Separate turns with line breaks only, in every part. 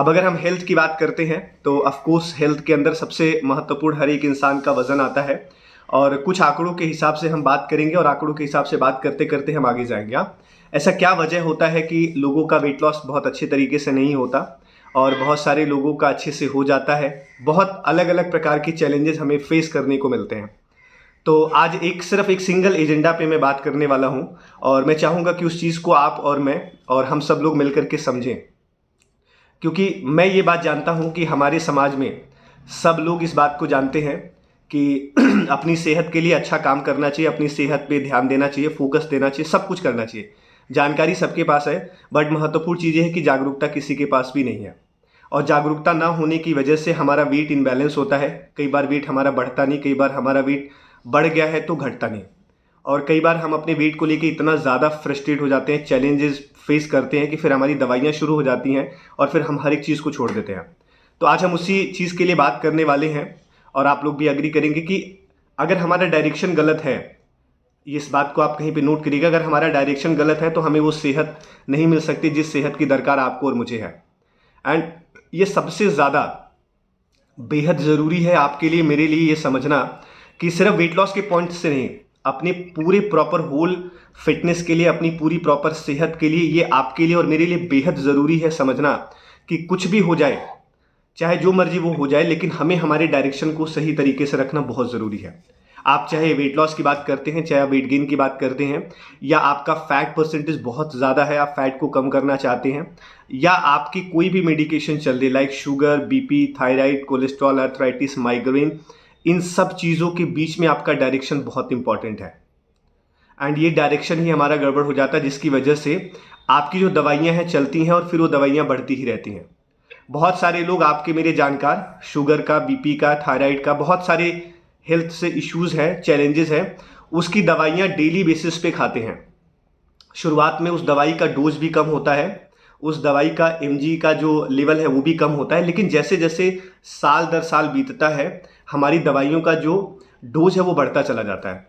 अब अगर हम हेल्थ की बात करते हैं तो ऑफ कोर्स हेल्थ के अंदर सबसे महत्वपूर्ण हर एक इंसान का वजन आता है। और कुछ आंकड़ों के हिसाब से हम बात करेंगे और आंकड़ों के हिसाब से बात करते करते हम आगे जाएंगे। ऐसा क्या वजह होता है कि लोगों का वेट लॉस बहुत अच्छे तरीके से नहीं होता और बहुत सारे लोगों का अच्छे से हो जाता है। बहुत अलग अलग प्रकार की चैलेंजेस हमें फेस करने को मिलते हैं। तो आज सिर्फ एक सिंगल एजेंडा पे मैं बात करने वाला हूँ और मैं चाहूँगा कि उस चीज़ को आप और मैं और हम सब लोग मिलकर के समझें, क्योंकि मैं ये बात जानता हूँ कि हमारे समाज में सब लोग इस बात को जानते हैं कि अपनी सेहत के लिए अच्छा काम करना चाहिए, अपनी सेहत पे ध्यान देना चाहिए, फोकस देना चाहिए, सब कुछ करना चाहिए। जानकारी सबके पास है, बट महत्वपूर्ण चीज़ ये है कि जागरूकता किसी के पास भी नहीं है। और जागरूकता ना होने की वजह से हमारा वेट इम्बैलेंस होता है। कई बार वेट हमारा बढ़ता नहीं, कई बार हमारा वेट बढ़ गया है तो घटता नहीं। और कई बार हम अपने वेट को लेके इतना ज़्यादा फ्रस्ट्रेट हो जाते हैं, चैलेंजेस फेस करते हैं कि फिर हमारी दवाइयाँ शुरू हो जाती हैं और फिर हम हर एक चीज़ को छोड़ देते हैं। तो आज हम उसी चीज़ के लिए बात करने वाले हैं और आप लोग भी एग्री करेंगे कि अगर हमारा डायरेक्शन गलत है, इस बात को आप कहीं पे नोट करिएगा, अगर हमारा डायरेक्शन गलत है तो हमें वो सेहत नहीं मिल सकती जिस सेहत की दरकार आपको और मुझे है। एंड ये सबसे ज़्यादा बेहद ज़रूरी है आपके लिए, मेरे लिए ये समझना कि सिर्फ वेट लॉस के पॉइंट से नहीं, अपने पूरे प्रॉपर होल फिटनेस के लिए, अपनी पूरी प्रॉपर सेहत के लिए ये आपके लिए और मेरे लिए बेहद ज़रूरी है समझना कि कुछ भी हो जाए, चाहे जो मर्जी वो हो जाए, लेकिन हमें हमारे डायरेक्शन को सही तरीके से रखना बहुत ज़रूरी है। आप चाहे वेट लॉस की बात करते हैं, चाहे आप वेट गेन की बात करते हैं, या आपका फैट परसेंटेज बहुत ज़्यादा है, आप फैट को कम करना चाहते हैं, या आपकी कोई भी मेडिकेशन चल रही है like sugar, BP, thyroid, cholesterol, arthritis, migraine, इन सब चीज़ों के बीच में आपका डायरेक्शन बहुत इंपॉर्टेंट है। एंड ये डायरेक्शन ही हमारा गड़बड़ हो जाता है, जिसकी वजह से आपकी जो दवाइयाँ हैं चलती हैं और फिर वो दवाइयाँ बढ़ती ही रहती हैं। बहुत सारे लोग आपके मेरे जानकार शुगर का, बीपी का, थायराइड का, बहुत सारे हेल्थ से इश्यूज़ हैं, चैलेंजेस हैं, उसकी दवाइयाँ डेली बेसिस पे खाते हैं। शुरुआत में उस दवाई का डोज भी कम होता है, उस दवाई का एमजी का जो लेवल है वो भी कम होता है, लेकिन जैसे जैसे साल दर साल बीतता है हमारी दवाइयों का जो डोज है वो बढ़ता चला जाता है।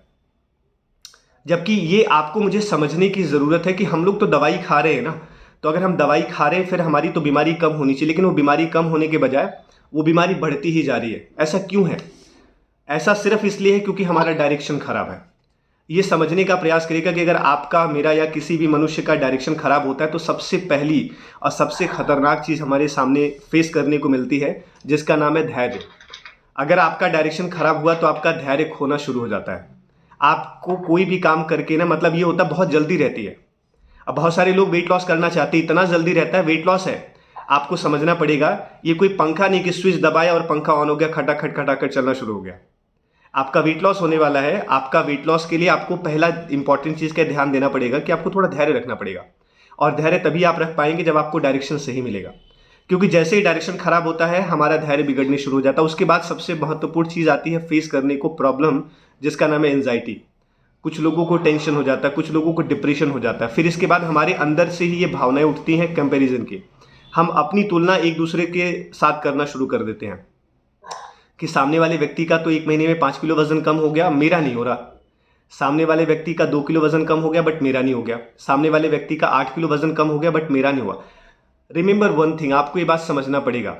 जबकि ये आपको मुझे समझने की ज़रूरत है कि हम लोग तो दवाई खा रहे हैं ना, तो अगर हम दवाई खा रहे हैं फिर हमारी तो बीमारी कम होनी चाहिए, लेकिन वो बीमारी कम होने के बजाय वो बीमारी बढ़ती ही जा रही है। ऐसा क्यों है? ऐसा सिर्फ इसलिए है क्योंकि हमारा डायरेक्शन खराब है। ये समझने का प्रयास करिएगा कि अगर आपका, मेरा या किसी भी मनुष्य का डायरेक्शन खराब होता है तो सबसे पहली और सबसे खतरनाक चीज़ हमारे सामने फेस करने को मिलती है, जिसका नाम है धैर्य। अगर आपका डायरेक्शन खराब हुआ तो आपका धैर्य खोना शुरू हो जाता है। आपको कोई भी काम करके ना, मतलब ये होता है बहुत जल्दी रहती है। अब बहुत सारे लोग वेट लॉस करना चाहते हैं, इतना जल्दी रहता है, वेट लॉस है। आपको समझना पड़ेगा ये कोई पंखा नहीं कि स्विच दबाया और पंखा ऑन हो गया, खटाखट खटाखट चलना शुरू हो गया। आपका वेट लॉस होने वाला है। आपका वेट लॉस के लिए आपको पहला इंपॉर्टेंट चीज़ का ध्यान देना पड़ेगा कि आपको थोड़ा धैर्य रखना पड़ेगा। और धैर्य तभी आप रख पाएंगे जब आपको डायरेक्शन सही मिलेगा, क्योंकि जैसे ही डायरेक्शन खराब होता है हमारा धैर्य बिगड़ने शुरू हो जाता है। उसके बाद सबसे महत्वपूर्ण चीज़ आती है फेस करने को प्रॉब्लम, जिसका नाम है एंजाइटी। कुछ लोगों को टेंशन हो जाता है, कुछ लोगों को डिप्रेशन हो जाता है। फिर इसके बाद हमारे अंदर से ही ये भावनाएं उठती हैं कंपैरिजन की। हम अपनी तुलना एक दूसरे के साथ करना शुरू कर देते हैं कि सामने वाले व्यक्ति का तो 1 महीने में 5 किलो वजन कम हो गया, मेरा नहीं हो रहा। सामने वाले व्यक्ति का 2 किलो वजन कम हो गया बट मेरा नहीं हो गया। सामने वाले व्यक्ति का 8 किलो वजन कम हो गया बट मेरा नहीं हुआ। रिमेंबर वन थिंग, आपको ये बात समझना पड़ेगा।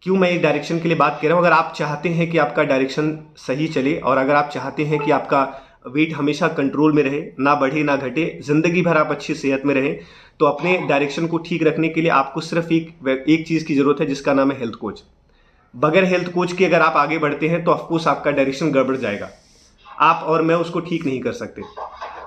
क्यों मैं इस डायरेक्शन के लिए बात कर रहा हूँ? अगर आप चाहते हैं कि आपका डायरेक्शन सही चले और अगर आप चाहते हैं कि आपका वेट हमेशा कंट्रोल में रहे, ना बढ़े ना घटे, जिंदगी भर आप अच्छी सेहत में रहें, तो अपने डायरेक्शन को ठीक रखने के लिए आपको सिर्फ एक चीज़ की ज़रूरत है, जिसका नाम है हेल्थ कोच। बगैर हेल्थ कोच के अगर आप आगे बढ़ते हैं तो ऑफकोर्स आपका डायरेक्शन गड़बड़ जाएगा। आप और मैं उसको ठीक नहीं कर सकते।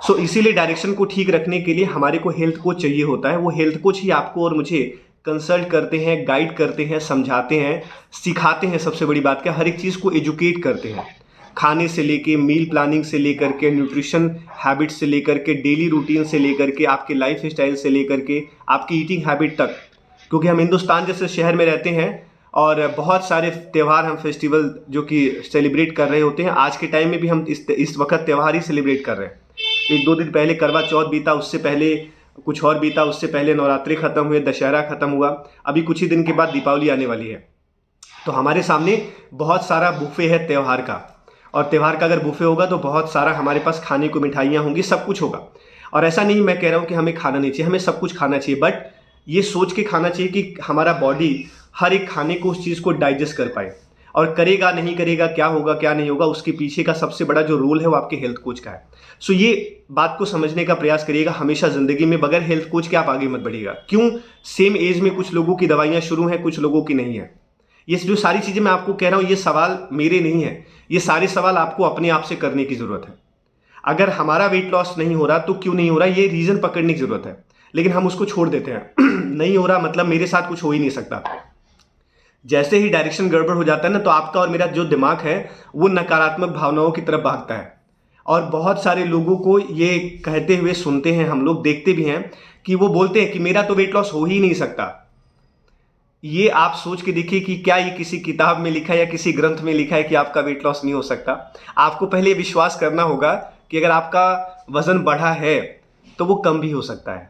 सो इसीलिए डायरेक्शन को ठीक रखने के लिए हमारे को हेल्थ कोच चाहिए होता है। वो हेल्थ कोच ही आपको और मुझे कंसल्ट करते हैं, गाइड करते हैं, समझाते हैं, सिखाते हैं। सबसे बड़ी बात क्या, हर एक चीज़ को एजुकेट करते हैं। खाने से लेके, मील प्लानिंग से लेकर के, न्यूट्रिशन हैबिट से लेकर के, डेली रूटीन से लेकर के, आपके लाइफ स्टाइल से लेकर के, आपकी ईटिंग हैबिट तक। क्योंकि हम हिंदुस्तान जैसे शहर में रहते हैं और बहुत सारे त्यौहार, हम फेस्टिवल जो कि सेलिब्रेट कर रहे होते हैं। आज के टाइम में भी हम इस वक्त त्यौहार ही सेलिब्रेट कर रहे हैं। 1-2 दिन पहले करवा चौथ बीता, उससे पहले कुछ और बीता, उससे पहले नवरात्रि खत्म हुए, दशहरा खत्म हुआ, अभी कुछ ही दिन के बाद दीपावली आने वाली है। तो हमारे सामने बहुत सारा बुफे है त्यौहार का, और त्यौहार का अगर बुफे होगा तो बहुत सारा हमारे पास खाने को मिठाइयाँ होंगी, सब कुछ होगा। और ऐसा नहीं मैं कह रहा हूँ कि हमें खाना नहीं चाहिए, हमें सब कुछ खाना चाहिए, बट ये सोच के खाना चाहिए कि हमारा बॉडी हर एक खाने को, उस चीज़ को डाइजेस्ट कर पाए। और करेगा नहीं करेगा, क्या होगा क्या नहीं होगा, उसके पीछे का सबसे बड़ा जो रोल है वो आपके हेल्थ कोच का है। सो ये बात को समझने का प्रयास करिएगा। हमेशा ज़िंदगी में बगैर हेल्थ कोच के आप आगे मत बढ़िएगा। क्यों? सेम एज में कुछ लोगों की दवाइयाँ शुरू हैं, कुछ लोगों की नहीं है। ये जो सारी चीज़ें मैं आपको कह रहा हूँ, ये सवाल मेरे नहीं है, ये सारे सवाल आपको अपने आप से करने की ज़रूरत है। अगर हमारा वेट लॉस नहीं हो रहा तो क्यों नहीं हो रहा, ये रीज़न पकड़ने की ज़रूरत है, लेकिन हम उसको छोड़ देते हैं। नहीं हो रहा मतलब मेरे साथ कुछ हो ही नहीं सकता। जैसे ही डायरेक्शन गड़बड़ हो जाता है ना, तो आपका और मेरा जो दिमाग है वो नकारात्मक भावनाओं की तरफ भागता है। और बहुत सारे लोगों को ये कहते हुए सुनते हैं, हम लोग देखते भी हैं कि वो बोलते हैं कि मेरा तो वेट लॉस हो ही नहीं सकता। ये आप सोच के देखिए कि क्या ये किसी किताब में लिखा है या किसी ग्रंथ में लिखा है कि आपका वेट लॉस नहीं हो सकता। आपको पहले विश्वास करना होगा कि अगर आपका वजन बढ़ा है तो वो कम भी हो सकता है।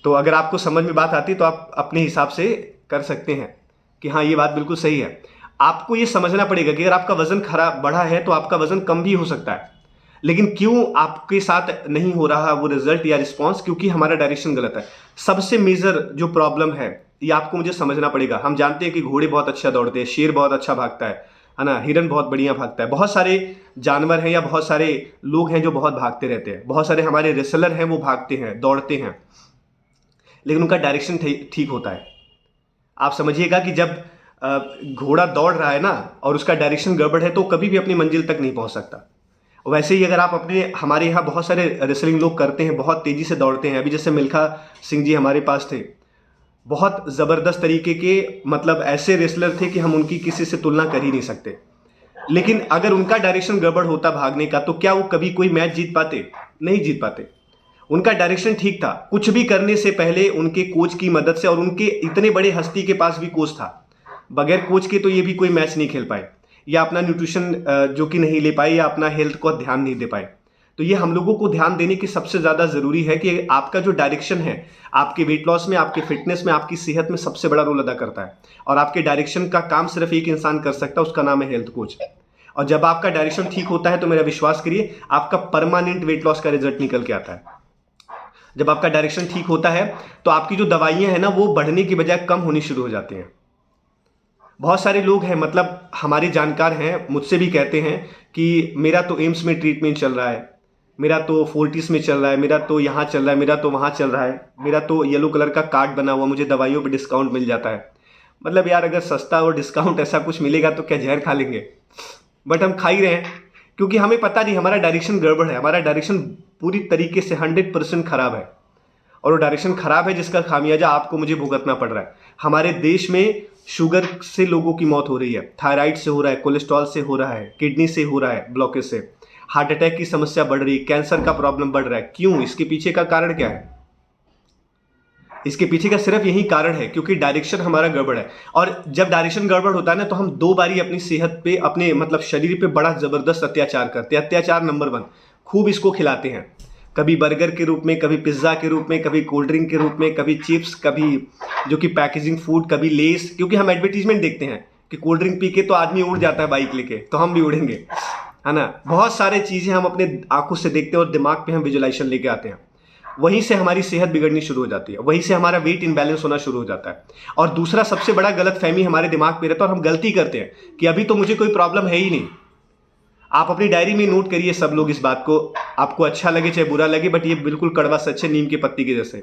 तो अगर आपको समझ में बात आती है तो आप अपने हिसाब से कर सकते हैं कि हाँ, ये बात बिल्कुल सही है। आपको ये समझना पड़ेगा कि अगर आपका वजन खराब बढ़ा है तो आपका वजन कम भी हो सकता है, लेकिन क्यों आपके साथ नहीं हो रहा वो रिजल्ट या रिस्पॉन्स? क्योंकि हमारा डायरेक्शन गलत है। सबसे मेजर जो प्रॉब्लम है ये आपको मुझे समझना पड़ेगा। हम जानते हैं कि घोड़े बहुत अच्छा दौड़ते हैं, शेर बहुत अच्छा भागता है ना, हिरन बहुत बढ़िया भागता है, बहुत सारे जानवर हैं या बहुत सारे लोग हैं जो बहुत भागते रहते हैं, बहुत सारे हमारे रेसलर हैं वो भागते हैं, दौड़ते हैं, लेकिन उनका डायरेक्शन ठीक होता है। आप समझिएगा कि जब घोड़ा दौड़ रहा है ना और उसका डायरेक्शन गड़बड़ है तो कभी भी अपनी मंजिल तक नहीं पहुंच सकता। वैसे ही अगर आप हमारे यहाँ बहुत सारे रेसलिंग लोग करते हैं, बहुत तेजी से दौड़ते हैं। अभी जैसे मिल्खा सिंह जी हमारे पास थे, बहुत ज़बरदस्त तरीके के, मतलब ऐसे रेसलर थे कि हम उनकी किसी से तुलना कर ही नहीं सकते। लेकिन अगर उनका डायरेक्शन गड़बड़ होता भागने का तो क्या वो कभी कोई मैच जीत पाते? नहीं जीत पाते। उनका डायरेक्शन ठीक था। कुछ भी करने से पहले उनके कोच की मदद से, और उनके इतने बड़े हस्ती के पास भी कोच था, बगैर कोच के तो ये भी कोई मैच नहीं खेल पाए, या अपना न्यूट्रिशन जो कि नहीं ले पाए, या अपना हेल्थ को ध्यान नहीं दे पाए। तो ये हम लोगों को ध्यान देने की सबसे ज़्यादा ज़रूरी है कि आपका जो डायरेक्शन है आपके वेट लॉस में, आपके फिटनेस में, आपकी सेहत में सबसे बड़ा रोल अदा करता है। और आपके डायरेक्शन का काम सिर्फ एक इंसान कर सकता है, उसका नाम है हेल्थ कोच। और जब आपका डायरेक्शन ठीक होता है तो मेरा विश्वास करिए आपका परमानेंट वेट लॉस का रिजल्ट निकल के आता है। जब आपका डायरेक्शन ठीक होता है तो आपकी जो दवाइयां हैं ना वो बढ़ने की बजाय कम होनी शुरू हो जाती हैं। बहुत सारे लोग हैं, मतलब हमारे जानकार हैं, मुझसे भी कहते हैं कि मेरा तो एम्स में ट्रीटमेंट चल रहा है, मेरा तो फोर्टिस में चल रहा है, मेरा तो यहाँ चल रहा है, मेरा तो वहाँ चल रहा है, मेरा तो येलो कलर का कार्ड बना हुआ, मुझे दवाइयों पे डिस्काउंट मिल जाता है। मतलब यार, अगर सस्ता और डिस्काउंट ऐसा कुछ मिलेगा तो क्या जहर खा लेंगे? बट हम खा ही रहे हैं क्योंकि हमें पता नहीं हमारा डायरेक्शन गड़बड़ है। हमारा डायरेक्शन पूरी तरीके से 100% खराब है, और वो डायरेक्शन खराब है जिसका खामियाजा आपको मुझे भुगतना पड़ रहा है। हमारे देश में शुगर से लोगों की मौत हो रही है, थायराइड से हो रहा है, कोलेस्ट्रॉल से हो रहा है, किडनी से हो रहा है, ब्लॉकेज से, हार्ट अटैक की समस्या बढ़ रही है, कैंसर का प्रॉब्लम बढ़ रहा है। क्यों? इसके पीछे का कारण क्या है? इसके पीछे का सिर्फ यही कारण है क्योंकि डायरेक्शन हमारा गड़बड़ है। और जब डायरेक्शन गड़बड़ होता है ना तो हम दो बारी अपनी सेहत पे, अपने मतलब शरीर पे बड़ा जबरदस्त अत्याचार करते हैं। अत्याचार नंबर 1, खूब इसको खिलाते हैं, कभी बर्गर के रूप में, कभी पिज्ज़ा के रूप में, कभी कोल्ड ड्रिंक के रूप में, कभी चिप्स, कभी जो कि पैकेजिंग फूड, कभी लेस। क्योंकि हम एडवर्टीजमेंट देखते हैं कि कोल्ड ड्रिंक पी के तो आदमी उड़ जाता है बाइक लेके, तो हम भी उड़ेंगे, है ना। बहुत सारे चीज़ें हम अपने आंखों से देखते हैं और दिमाग पे हम विजुलाइजेशन लेके आते हैं। वहीं से हमारी सेहत बिगड़नी शुरू हो जाती है, वहीं से हमारा वेट इनबैलेंस होना शुरू हो जाता है। और दूसरा सबसे बड़ा गलत फहमी हमारे दिमाग पे रहता है और हम गलती करते हैं कि अभी तो मुझे कोई प्रॉब्लम है ही नहीं। आप अपनी डायरी में नोट करिए सब लोग इस बात को, आपको अच्छा लगे चाहे बुरा लगे, बट ये बिल्कुल कड़वा सच है, नीम के पत्ती के जैसे।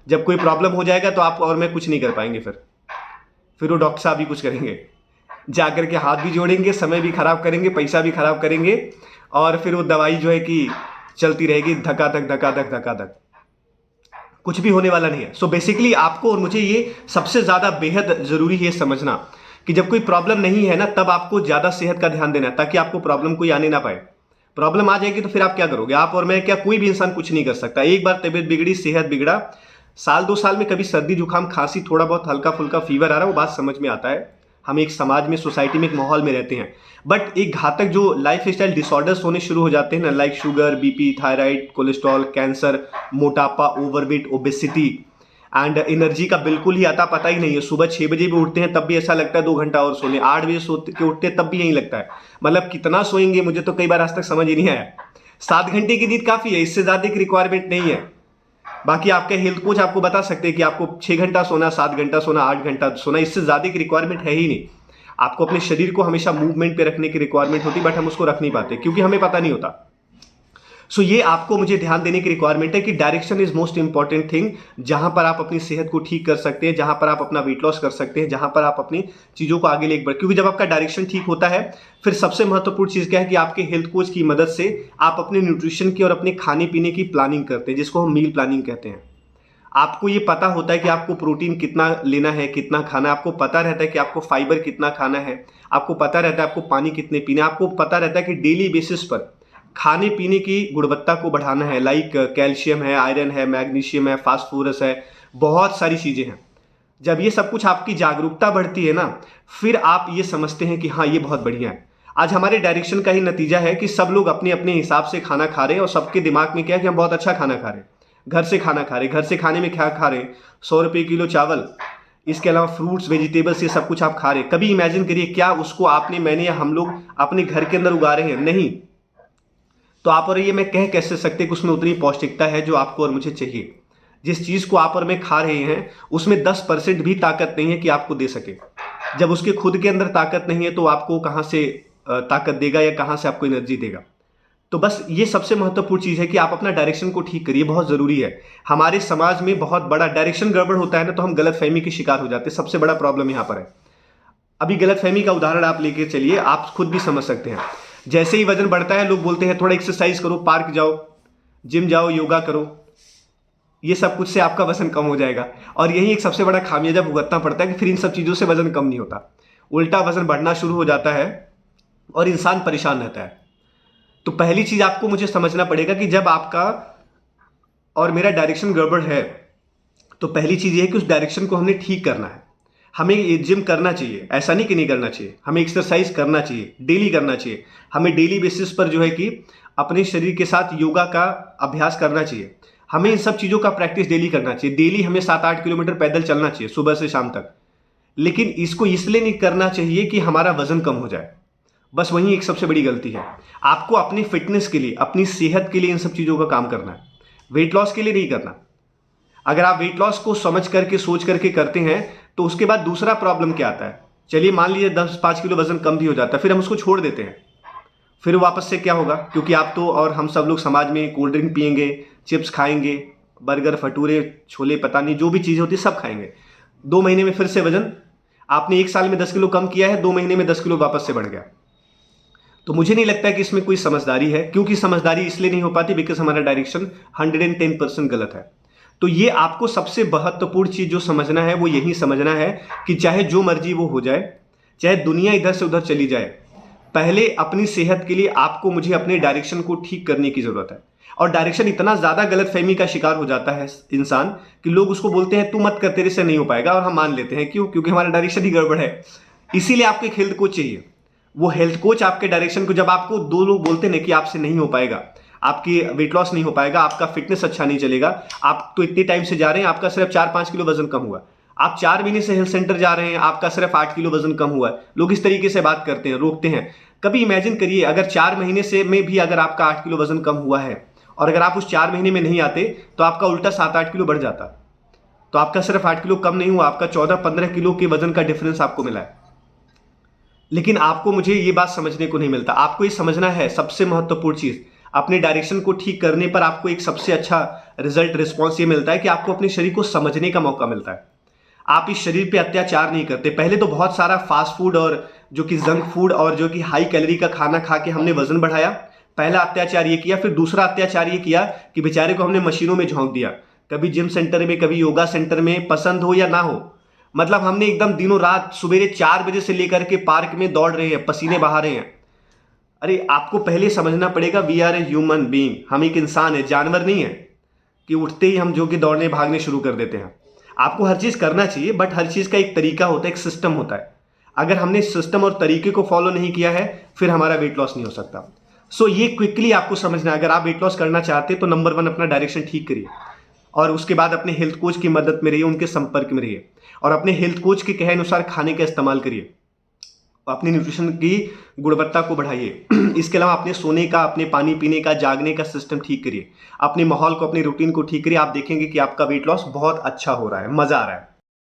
जब कोई प्रॉब्लम हो जाएगा तो आप और मैं कुछ नहीं कर पाएंगे, फिर वो डॉक्टर साहब ही कुछ करेंगे, जाकर के हाथ भी जोड़ेंगे, समय भी खराब करेंगे, पैसा भी खराब करेंगे, और फिर वो दवाई जो है कि चलती रहेगी, धक्का धक धक्का धक धक्का धक, कुछ भी होने वाला नहीं है। सो बेसिकली आपको और मुझे ये सबसे ज़्यादा बेहद ज़रूरी है समझना कि जब कोई प्रॉब्लम नहीं है ना तब आपको ज़्यादा सेहत का ध्यान देना है, ताकि आपको प्रॉब्लम कोई आने ना पाए। प्रॉब्लम आ जाएगी तो फिर आप क्या करोगे? आप और मैं क्या, कोई भी इंसान कुछ नहीं कर सकता। एक बार तबीयत बिगड़ी, सेहत बिगड़ा, साल 2 साल में कभी सर्दी जुकाम खांसी, थोड़ा बहुत हल्का फुल्का फीवर आ रहा है, वो बात समझ में आता है। हम एक समाज में, सोसाइटी में, एक माहौल में रहते हैं। बट एक घातक जो लाइफ स्टाइल डिसऑर्डर्स होने शुरू हो जाते हैं ना, like sugar, BP, thyroid, cholesterol, cancer, मोटापा, ओवरवेट, ओबेसिटी, एंड एनर्जी का बिल्कुल ही आता पता ही नहीं है। सुबह 6 बजे भी उठते हैं तब भी ऐसा लगता है 2 घंटा और सो लें, 8 बजे सोते के उठते हैं तब भी यही लगता है। मतलब कितना सोएंगे, मुझे तो कई बार आज तक समझ ही नहीं आया। 7 घंटे की नींद काफ़ी है, इससे ज़्यादा की रिक्वायरमेंट नहीं है। बाकी आपके हेल्थ कोच आपको बता सकते हैं कि आपको 6 घंटा सोना, 7 घंटा सोना, 8 घंटा सोना, इससे ज़्यादा की रिक्वायरमेंट है ही नहीं। आपको अपने शरीर को हमेशा मूवमेंट पे रखने की रिक्वायरमेंट होती है, बट हम उसको रख नहीं पाते क्योंकि हमें पता नहीं होता। सो ये आपको मुझे ध्यान देने की रिक्वायरमेंट है कि direction is most important thing, जहां पर आप अपनी सेहत को ठीक कर सकते हैं, जहां पर आप अपना वेट लॉस कर सकते हैं, जहां पर आप अपनी चीज़ों को आगे लेकर बढ़, क्योंकि जब आपका डायरेक्शन ठीक होता है फिर सबसे महत्वपूर्ण चीज़ क्या है कि आपके हेल्थ कोच की मदद से आप अपने न्यूट्रिशन की और अपने खाने पीने की प्लानिंग करते हैं, जिसको हम मील प्लानिंग कहते हैं। आपको ये पता होता है कि आपको प्रोटीन कितना लेना है, कितना खाना है, आपको पता रहता है कि आपको फाइबर कितना खाना है, आपको पता रहता है आपको पानी कितने पीना है, आपको पता रहता है कि डेली बेसिस पर खाने पीने की गुणवत्ता को बढ़ाना है। लाइक कैल्शियम है, आयरन है, मैग्नीशियम है, फास्फोरस है, बहुत सारी चीज़ें हैं। जब ये सब कुछ आपकी जागरूकता बढ़ती है ना, फिर आप ये समझते हैं कि हाँ ये बहुत बढ़िया है। आज हमारे डायरेक्शन का ही नतीजा है कि सब लोग अपने अपने हिसाब से खाना खा रहे हैं और सबके दिमाग में क्या है कि हम बहुत अच्छा खाना खा रहे हैं, घर से खाना खा रहे हैं। घर से खाने में क्या खा रहे हैं? 100 रुपये किलो चावल, इसके अलावा फ्रूट्स, वेजिटेबल्स, ये सब कुछ आप खा रहे हैं। कभी इमेजिन करिए क्या उसको आपने, मैंने या हम लोग अपने घर के अंदर उगा रहे हैं? नहीं। तो आप और ये मैं कह कैसे सकते कि उसमें उतनी पौष्टिकता है जो आपको और मुझे चाहिए? जिस चीज़ को आप और मैं खा रहे हैं उसमें 10% भी ताकत नहीं है कि आपको दे सके। जब उसके खुद के अंदर ताकत नहीं है तो आपको कहाँ से ताकत देगा या कहाँ से आपको एनर्जी देगा? तो बस ये सबसे महत्वपूर्ण चीज़ है कि आप अपना डायरेक्शन को ठीक करिए, बहुत ज़रूरी है। हमारे समाज में बहुत बड़ा डायरेक्शन गड़बड़ होता है ना, तो हम गलतफहमी के शिकार हो जाते हैं। सबसे बड़ा प्रॉब्लम यहाँ पर है। अभी गलतफहमी का उदाहरण आप लेके चलिए, आप खुद भी समझ सकते हैं। जैसे ही वजन बढ़ता है लोग बोलते हैं थोड़ा एक्सरसाइज करो, पार्क जाओ, जिम जाओ, योगा करो, ये सब कुछ से आपका वजन कम हो जाएगा। और यही एक सबसे बड़ा खामियाजा भुगतना पड़ता है कि फिर इन सब चीज़ों से वजन कम नहीं होता, उल्टा वजन बढ़ना शुरू हो जाता है और इंसान परेशान रहता है। तो पहली चीज़ आपको मुझे समझना पड़ेगा कि जब आपका और मेरा डायरेक्शन गड़बड़ है तो पहली चीज़ ये है कि उस डायरेक्शन को हमने ठीक करना है। हमें ये जिम करना चाहिए, ऐसा नहीं कि नहीं करना चाहिए। हमें एक्सरसाइज करना चाहिए, डेली करना चाहिए। हमें डेली बेसिस पर जो है कि अपने शरीर के साथ योगा का अभ्यास करना चाहिए। हमें इन सब चीज़ों का प्रैक्टिस डेली करना चाहिए। डेली हमें 7-8 किलोमीटर पैदल चलना चाहिए सुबह से शाम तक। लेकिन इसको इसलिए नहीं करना चाहिए कि हमारा वजन कम हो जाए। बस वही एक सबसे बड़ी गलती है। आपको अपनी फिटनेस के लिए, अपनी सेहत के लिए इन सब चीज़ों का काम करना है, वेट लॉस के लिए नहीं करना। अगर आप वेट लॉस को समझ करके, सोच करके करते हैं तो उसके बाद दूसरा प्रॉब्लम क्या आता है? चलिए मान लीजिए 10-5 किलो वजन कम भी हो जाता है, फिर हम उसको छोड़ देते हैं। फिर वापस से क्या होगा? क्योंकि आप तो और हम सब लोग समाज में कोल्ड ड्रिंक पियेंगे, चिप्स खाएंगे, बर्गर, फटूरे, छोले, पता नहीं जो भी चीज़ होती है सब खाएंगे। 2 महीने में फिर से वजन, आपने 1 साल में 10 किलो कम किया है, 2 महीने में 10 किलो वापस से बढ़ गया। तो मुझे नहीं लगता है कि इसमें कोई समझदारी है, क्योंकि समझदारी इसलिए नहीं हो पाती बिकॉज हमारा डायरेक्शन 110% गलत है। तो ये आपको सबसे महत्वपूर्ण चीज जो समझना है वो यही समझना है कि चाहे जो मर्जी वो हो जाए, चाहे दुनिया इधर से उधर चली जाए, पहले अपनी सेहत के लिए आपको मुझे अपने डायरेक्शन को ठीक करने की जरूरत है। और डायरेक्शन इतना ज्यादा गलतफहमी का शिकार हो जाता है इंसान कि लोग उसको बोलते हैं तू मत कर, तेरे से नहीं हो पाएगा, और हम मान लेते हैं। क्यों? क्योंकि हमारा डायरेक्शन ही गड़बड़ है। इसीलिए आपको एक हेल्थ कोच चाहिए। वो हेल्थ कोच आपके डायरेक्शन को, जब आपको 2 लोग बोलते हैं कि आपसे नहीं हो पाएगा, आपकी वेट लॉस नहीं हो पाएगा, आपका फिटनेस अच्छा नहीं चलेगा, आप तो इतने टाइम से जा रहे हैं, आपका सिर्फ 4-5 किलो वजन कम हुआ, आप 4 महीने से हेल्थ सेंटर जा रहे हैं, आपका सिर्फ 8 किलो वजन कम हुआ है, लोग इस तरीके से बात करते हैं, रोकते हैं। कभी इमेजिन करिए अगर 4 महीने से में भी अगर आपका 8 किलो वजन कम हुआ है और अगर आप उस 4 महीने में नहीं आते तो आपका उल्टा 7-8 किलो बढ़ जाता। तो आपका सिर्फ 8 किलो कम नहीं हुआ, आपका 14-15 किलो के वजन का डिफरेंस आपको मिला है। लेकिन आपको मुझे ये बात समझने को नहीं मिलता। आपको ये समझना है सबसे महत्वपूर्ण चीज, अपने डायरेक्शन को ठीक करने पर आपको एक सबसे अच्छा रिजल्ट, रिस्पॉन्स ये मिलता है कि आपको अपने शरीर को समझने का मौका मिलता है। आप इस शरीर पे अत्याचार नहीं करते। पहले तो बहुत सारा फास्ट फूड और जो कि जंक फूड और जो कि हाई कैलोरी का खाना खा के हमने वजन बढ़ाया। पहला अत्याचार ये किया। फिर दूसरा अत्याचार ये किया कि बेचारे को हमने मशीनों में झोंक दिया, कभी जिम सेंटर में, कभी योगा सेंटर में, पसंद हो या ना हो। मतलब हमने एकदम दिनों रात सवेरे 4 बजे से लेकर के पार्क में दौड़ रहे हैं, पसीने बहा रहे हैं। अरे आपको पहले समझना पड़ेगा, we are a human being, हम एक इंसान है, जानवर नहीं है कि उठते ही हम जो कि दौड़ने भागने शुरू कर देते हैं। आपको हर चीज करना चाहिए, बट हर चीज का एक तरीका होता है, एक सिस्टम होता है। अगर हमने सिस्टम और तरीके को फॉलो नहीं किया है फिर हमारा वेट लॉस नहीं हो सकता। सो ये क्विकली आपको समझना है। अगर आप वेट लॉस करना चाहते हैं तो नंबर 1 अपना डायरेक्शन ठीक करिए, और उसके बाद अपने हेल्थ कोच की मदद में रहिए, उनके संपर्क में रहिए, और अपने हेल्थ कोच के कहे अनुसार खाने का इस्तेमाल करिए, अपनी न्यूट्रिशन की गुणवत्ता को बढ़ाइए। इसके अलावा अपने सोने का, अपने पानी पीने का, जागने का सिस्टम ठीक करिए, अपने माहौल को, अपने रूटीन को ठीक करिए। आप देखेंगे कि आपका वेट लॉस बहुत अच्छा हो रहा है, मजा आ रहा है।